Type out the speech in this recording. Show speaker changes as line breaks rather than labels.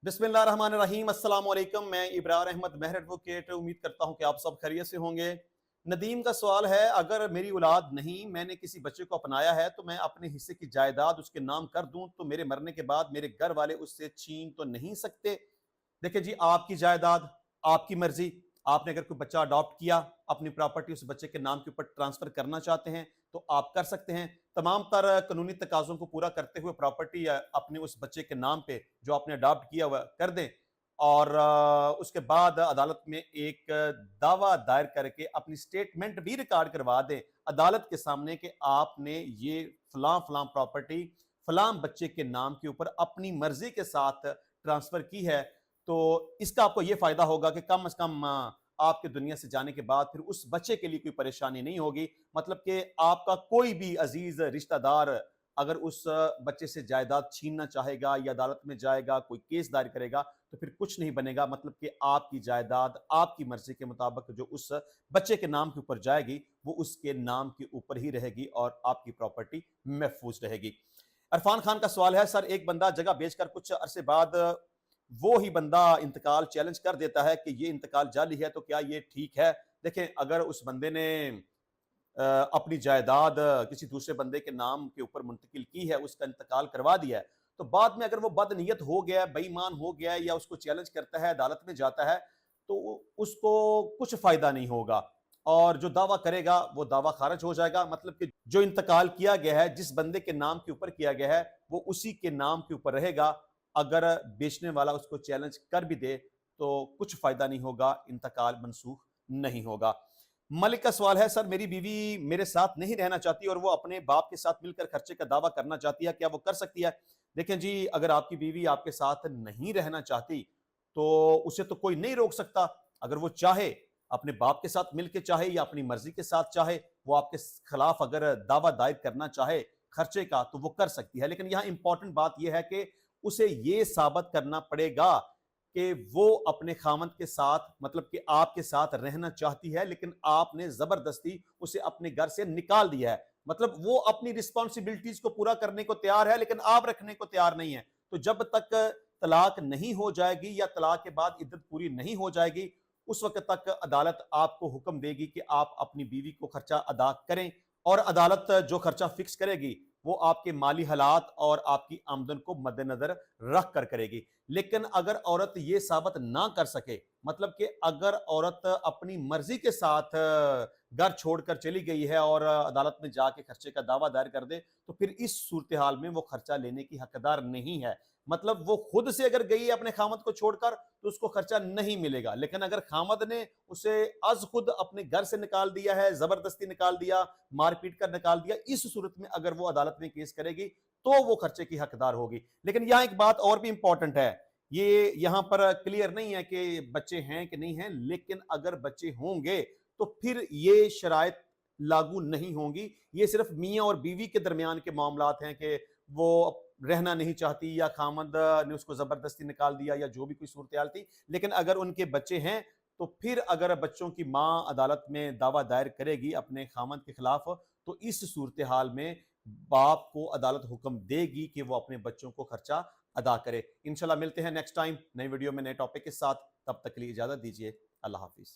बिस्मिल्लाहिर्रहमानिर्रहीम अस्सलाम वालेकुम। मैं इब्रार अहमद महर एडवोकेट उम्मीद करता हूं कि आप सब खैरियत से होंगे। नदीम का सवाल है, अगर मेरी औलाद नहीं, मैंने किसी बच्चे को अपनाया है तो मैं अपने हिस्से की जायदाद उसके नाम कर दूं तो मेरे मरने के बाद मेरे घर वाले उससे छीन तो नहीं सकते? देखिए जी, आपकी जायदाद, आपकी मर्जी। आपने अगर कोई बच्चा अडॉप्ट किया, अपनी प्रॉपर्टी उस बच्चे के नाम के ऊपर ट्रांसफर करना चाहते हैं तो आप कर सकते हैं। तमाम तर कानूनी तकाजों को पूरा करते हुए प्रॉपर्टी अपने उस बच्चे के नाम पे जो आपने अडॉप्ट किया हुआ कर दें, और उसके बाद अदालत में एक दावा दायर करके अपनी स्टेटमेंट भी रिकॉर्ड करवा दें अदालत के सामने कि आपने ये फलां फलां प्रॉपर्टी फलां बच्चे के नाम के ऊपर अपनी मर्जी के साथ ट्रांसफर की है। तो इसका आपको यह फायदा होगा कि कम से कम आपके दुनिया से जाने के बाद फिर उस बच्चे के लिए कोई परेशानी नहीं होगी। मतलब कि आपका कोई भी अजीज रिश्तेदार अगर उस बच्चे से जायदाद छीनना चाहेगा या अदालत में जाएगा, कोई केस दायर करेगा, तो फिर कुछ नहीं बनेगा। मतलब कि आपकी जायदाद आपकी मर्जी के मुताबिक जो उस बच्चे के नाम के ऊपर जाएगी वो उसके नाम के ऊपर ही रहेगी और आपकी प्रॉपर्टी महफूज रहेगी। इरफान खान का सवाल है, सर एक बंदा जगह बेचकर कुछ अरसे बाद वो ही बंदा इंतकाल चैलेंज कर देता है कि ये इंतकाल जाली है, तो क्या ये ठीक है? देखें, अगर उस बंदे ने अपनी जायदाद किसी दूसरे बंदे के नाम के ऊपर मुंतकिल की है, उसका इंतकाल करवा दिया है, तो बाद में अगर वो बदनीयत हो गया, बेईमान हो गया या उसको चैलेंज करता है, अदालत में जाता है, तो उसको कुछ फायदा नहीं होगा और जो दावा करेगा वो दावा खारिज हो जाएगा। मतलब कि जो इंतकाल किया गया है, जिस बंदे के नाम के ऊपर किया गया है, वो उसी के नाम के ऊपर रहेगा। अगर बेचने वाला उसको चैलेंज कर भी दे तो कुछ फायदा नहीं होगा, इंतकाल मनसूख नहीं होगा। मलिक का सवाल है, सर मेरी बीवी मेरे साथ नहीं रहना चाहती और वो अपने बाप के साथ मिलकर खर्चे का दावा करना चाहती है, क्या वो कर सकती है? देखें जी, अगर आपकी बीवी आपके साथ नहीं रहना चाहती तो उसे तो कोई नहीं रोक सकता। अगर वो चाहे अपने बाप के साथ मिलकर चाहे या अपनी मर्जी के साथ चाहे, वो आपके खिलाफ अगर दावा दायर करना चाहे खर्चे का तो वो कर सकती है। लेकिन यहां इंपॉर्टेंट बात यह है कि उसे यह साबित करना पड़ेगा कि वो अपने खामद के साथ, मतलब कि आपके साथ रहना चाहती है, लेकिन आपने जबरदस्ती उसे अपने घर से निकाल दिया है। मतलब वो अपनी रिस्पॉन्सिबिलिटीज को पूरा करने को तैयार है लेकिन आप रखने को तैयार नहीं है। तो जब तक तलाक नहीं हो जाएगी या तलाक के बाद इद्दत पूरी नहीं हो जाएगी, उस वक्त तक अदालत आपको हुक्म देगी कि आप अपनी बीवी को खर्चा अदा करें, और अदालत जो खर्चा फिक्स करेगी वो आपके माली हालात और आपकी आमदन को मद्देनजर रख कर करेगी। लेकिन अगर औरत ये साबित ना कर सके, मतलब कि अगर औरत अपनी मर्जी के साथ घर छोड़कर चली गई है और अदालत में जाके खर्चे का दावा दायर कर दे, तो फिर इस सूरत हाल में वो खर्चा लेने की हकदार नहीं है। मतलब वो खुद से अगर गई है अपने खामद को छोड़कर तो उसको खर्चा नहीं मिलेगा। लेकिन अगर खामद ने उसे अज खुद अपने घर से निकाल दिया है, जबरदस्ती निकाल दिया, मारपीट कर निकाल दिया, इस सूरत में अगर वो अदालत में केस करेगी तो वो खर्चे की हकदार होगी। लेकिन यहां एक बात और भी इंपॉर्टेंट है, ये यहां पर क्लियर नहीं है कि बच्चे हैं कि नहीं हैं, लेकिन अगर बच्चे होंगे तो फिर ये शराइत लागू नहीं होंगी। ये सिर्फ मियां और बीवी के दरमियान के मामलात हैं कि वो रहना नहीं चाहती या खामद ने उसको जबरदस्ती निकाल दिया या जो भी कोई सूरत हाल थी। लेकिन अगर उनके बच्चे हैं तो फिर अगर बच्चों की मां अदालत में दावा दायर करेगी अपने खामद के खिलाफ, तो इस सूरत हाल में बाप को अदालत हुक्म देगी कि वो अपने बच्चों को खर्चा अदा करे। इंशाल्लाह मिलते हैं नेक्स्ट टाइम नई वीडियो में नए टॉपिक के साथ। तब तक के लिए इजाजत दीजिए। अल्लाह हाफिज।